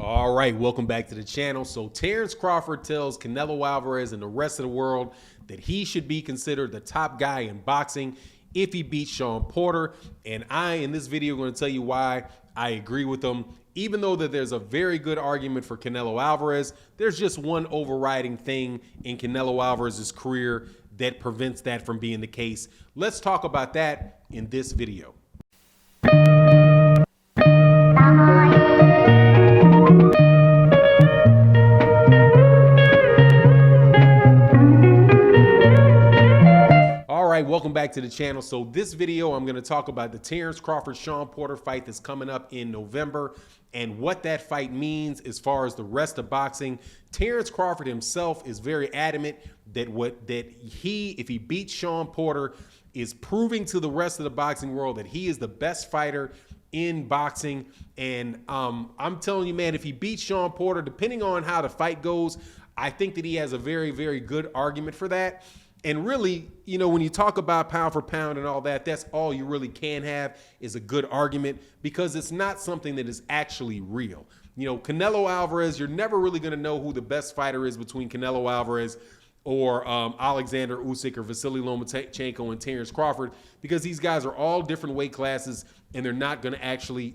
All right, welcome back to the channel. So Terence Crawford tells Canelo Alvarez and the rest of the world that he should be considered the top guy in boxing if he beats Shawn Porter. And I, in this video, going to tell you why I agree with him. Even though that there's a very good argument for Canelo Alvarez, there's just one overriding thing in Canelo Alvarez's career that prevents that from being the case. Let's talk about that in this video. All right, welcome back to the channel. So this video, I'm going to talk about the Terence Crawford-Shawn Porter fight that's coming up in November and what that fight means as far as the rest of boxing. Terence Crawford himself is very adamant that if he beats Shawn Porter, is proving to the rest of the boxing world that he is the best fighter in boxing. And I'm telling you, man, if he beats Shawn Porter, depending on how the fight goes, I think that he has a very, very good argument for that. And really, you know, when you talk about pound for pound and all that, that's all you really can have is a good argument, because it's not something that is actually real. You know, Canelo Alvarez, you're never really going to know who the best fighter is between Canelo Alvarez or Alexander Usyk or Vasily Lomachenko and Terence Crawford, because these guys are all different weight classes and they're not going to actually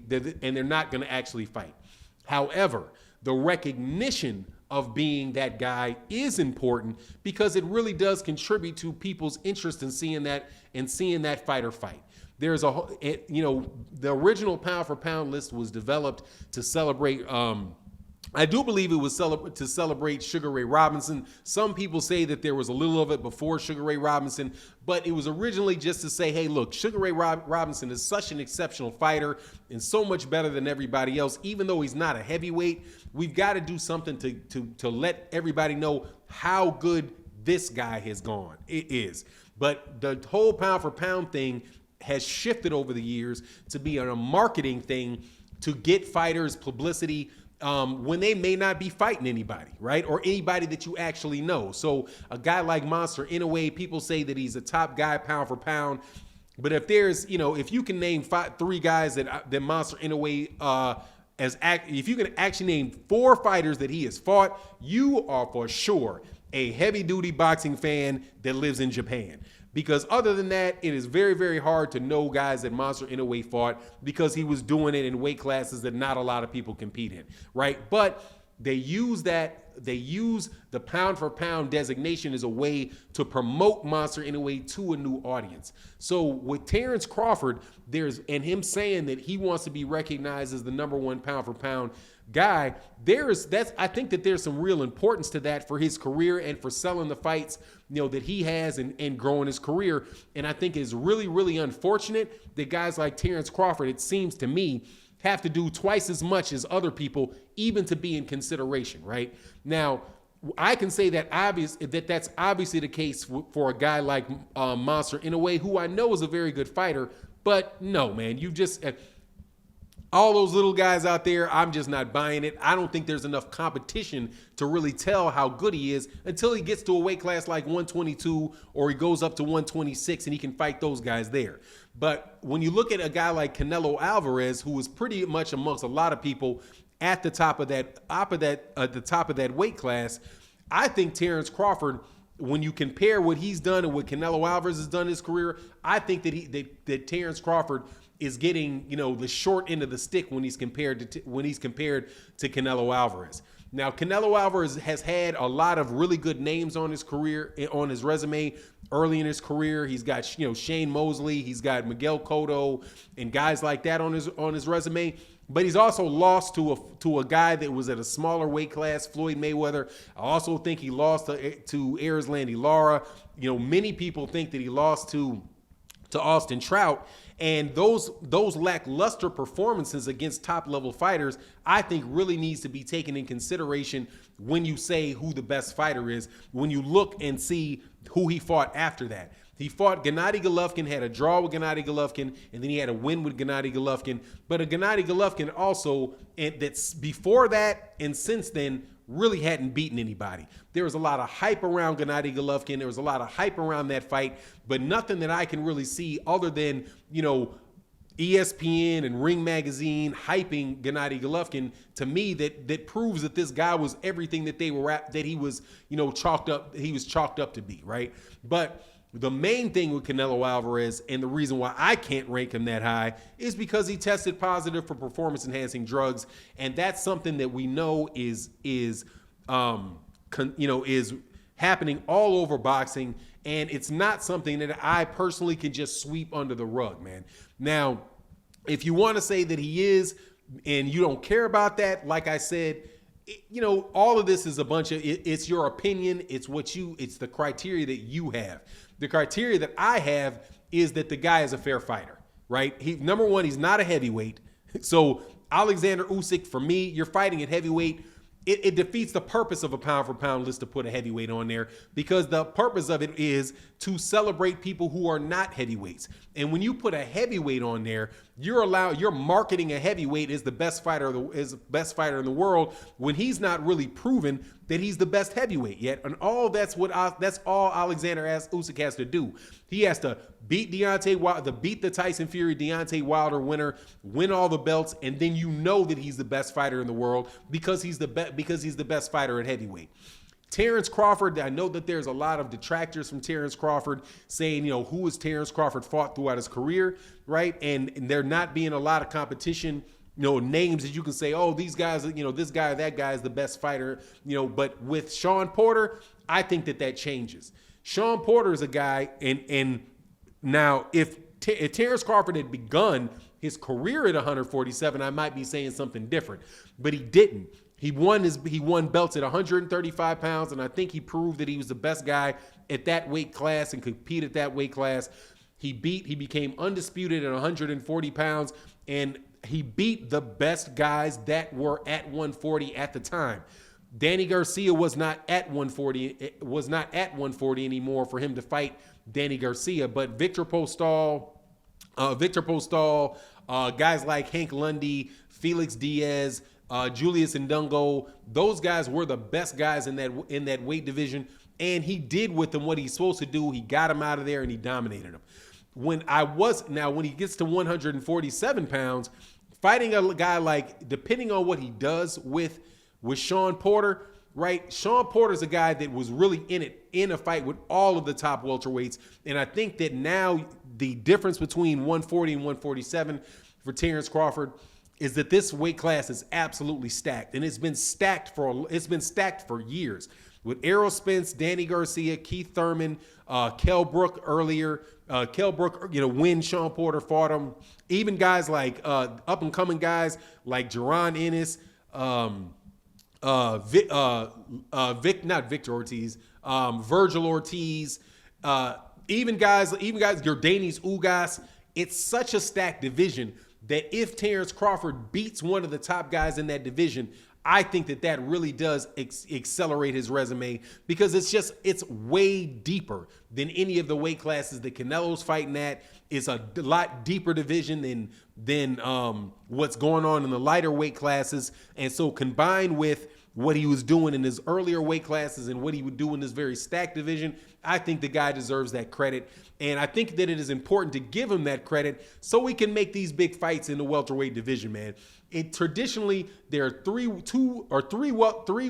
fight. However, the recognition of being that guy is important, because it really does contribute to people's interest in seeing that fighter fight. There's the original pound for pound list was developed to celebrate, I do believe it was to celebrate Sugar Ray Robinson. Some people say that there was a little of it before Sugar Ray Robinson, but it was originally just to say, hey, look, Sugar Ray Robinson is such an exceptional fighter and so much better than everybody else. Even though he's not a heavyweight, we've got to do something to let everybody know how good this guy has gone. It is. But the whole pound for pound thing has shifted over the years to be a marketing thing to get fighters publicity when they may not be fighting anybody, right? Or anybody that you actually know. So a guy like Monster Inoue, people say that he's a top guy pound for pound. But if there's, if you can name three guys that Monster Inoue, if you can actually name 4 fighters that he has fought, you are for sure a heavy duty boxing fan that lives in Japan. Because other than that, it is very, very hard to know guys that Monster Inoue fought, because he was doing it in weight classes that not a lot of people compete in, right? But they use the pound for pound designation as a way to promote Monster Inoue to a new audience. So with Terence Crawford, and him saying that he wants to be recognized as the #1 pound for pound guy, I think that there's some real importance to that for his career and for selling the fights, that he has and growing his career. And I think it's really, really unfortunate that guys like Terence Crawford, it seems to me, have to do twice as much as other people even to be in consideration, right? Now, I can say that that's obviously the case for a guy like Monster Inoue, who I know is a very good fighter. But no, man, all those little guys out there, I'm just not buying it. I don't think there's enough competition to really tell how good he is until he gets to a weight class like 122, or he goes up to 126 and he can fight those guys there. But when you look at a guy like Canelo Alvarez, who is pretty much amongst a lot of people at the top of that weight class, I think Terence Crawford, when you compare what he's done and what Canelo Alvarez has done in his career, I think that Terence Crawford is getting, the short end of the stick when he's compared to Canelo Alvarez. Now, Canelo Alvarez has had a lot of really good names on his career, on his resume early in his career. He's got, Shane Mosley, he's got Miguel Cotto and guys like that on his resume. But he's also lost to a guy that was at a smaller weight class, Floyd Mayweather. I also think he lost to Erislandy Lara. Many people think that he lost to Austin Trout. And those lackluster performances against top-level fighters, I think really needs to be taken in consideration when you say who the best fighter is, when you look and see who he fought after that. He fought Gennady Golovkin, had a draw with Gennady Golovkin, and then he had a win with Gennady Golovkin. But a Gennady Golovkin also, and that's before that and since then, really hadn't beaten anybody. There was a lot of hype around Gennady Golovkin. There was a lot of hype around that fight, but nothing that I can really see other than, ESPN and Ring Magazine hyping Gennady Golovkin, to me that proves that this guy was everything that he was, chalked up to be, right? But the main thing with Canelo Alvarez, and the reason why I can't rank him that high, is because he tested positive for performance-enhancing drugs, and that's something that we know is happening all over boxing, and it's not something that I personally can just sweep under the rug, man. Now, if you want to say that he is, and you don't care about that, like I said, all of this is a bunch of, it's your opinion, it's the criteria that you have. The criteria that I have is that the guy is a fair fighter, right? Number one, he's not a heavyweight. So Alexander Usyk, for me, you're fighting at heavyweight. It defeats the purpose of a pound-for-pound list to put a heavyweight on there, because the purpose of it is to celebrate people who are not heavyweights. And when you put a heavyweight on there, you're marketing a heavyweight as the best fighter in the world, when he's not really proven that he's the best heavyweight yet. And that's all Alexander Usyk has to do. He has to beat the Tyson Fury Deontay Wilder winner, win all the belts, and then that he's the best fighter in the world because he's the best fighter at heavyweight. Terence Crawford, I know that there's a lot of detractors from Terence Crawford saying, who has Terence Crawford fought throughout his career, right? And there not being a lot of competition, names that you can say, oh, these guys, this guy, that guy is the best fighter, but with Shawn Porter, I think that changes. Shawn Porter is a guy, and now if Terence Crawford had begun his career at 147, I might be saying something different, but he didn't. He won belts at 135 pounds, and I think he proved that he was the best guy at that weight class and compete at that weight class. He became undisputed at 140 pounds, and he beat the best guys that were at 140 at the time. Danny Garcia was not at 140 anymore for him to fight Danny Garcia, but Victor Postol, guys like Hank Lundy, Felix Diaz, Julius Ndungo, those guys were the best guys in that weight division, and he did with them what he's supposed to do. He got him out of there and he dominated them. When he gets to 147 pounds, fighting a guy like, depending on what he does with Shawn Porter, right? Shawn Porter's a guy that was really in a fight with all of the top welterweights, and I think that now the difference between 140 and 147 for Terence Crawford is that this weight class is absolutely stacked, and it's been stacked for years with Errol Spence, Danny Garcia, Keith Thurman, Kell Brook earlier. Kell Brook, when Shawn Porter fought him, even guys like up and coming guys like Jaron Ennis, not Victor Ortiz, Virgil Ortiz, even guys, Yordanis Ugas. It's such a stacked division that if Terence Crawford beats one of the top guys in that division, I think that really does accelerate his resume, because it's way deeper than any of the weight classes that Canelo's fighting at. It's a lot deeper division than what's going on in the lighter weight classes. And so combined with what he was doing in his earlier weight classes and what he would do in this very stacked division, I think the guy deserves that credit. And I think that it is important to give him that credit so we can make these big fights in the welterweight division, man. Traditionally, there are three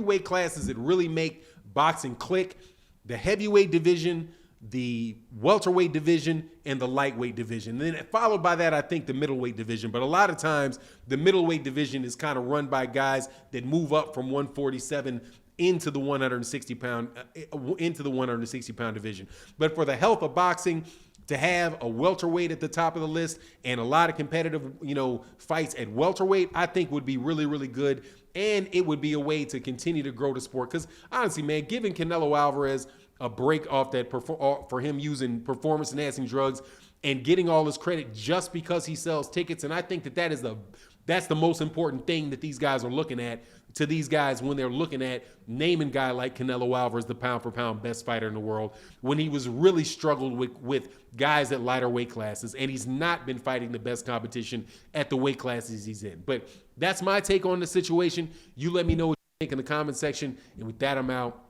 weight classes that really make boxing click: the heavyweight division, the welterweight division, and the lightweight division. And then followed by that, I think the middleweight division. But a lot of times, the middleweight division is kind of run by guys that move up from 147 into the 160 pound division. But for the health of boxing, to have a welterweight at the top of the list and a lot of competitive, fights at welterweight, I think would be really, really good. And it would be a way to continue to grow the sport. Because honestly, man, giving Canelo Alvarez a break off that for him using performance-enhancing drugs and getting all his credit just because he sells tickets, and I think that's the most important thing that these guys are looking at, to these guys when they're looking at naming a guy like Canelo Alvarez the pound-for-pound best fighter in the world, when he was really struggled with guys at lighter weight classes, and he's not been fighting the best competition at the weight classes he's in. But that's my take on the situation. You let me know what you think in the comment section, and with that, I'm out.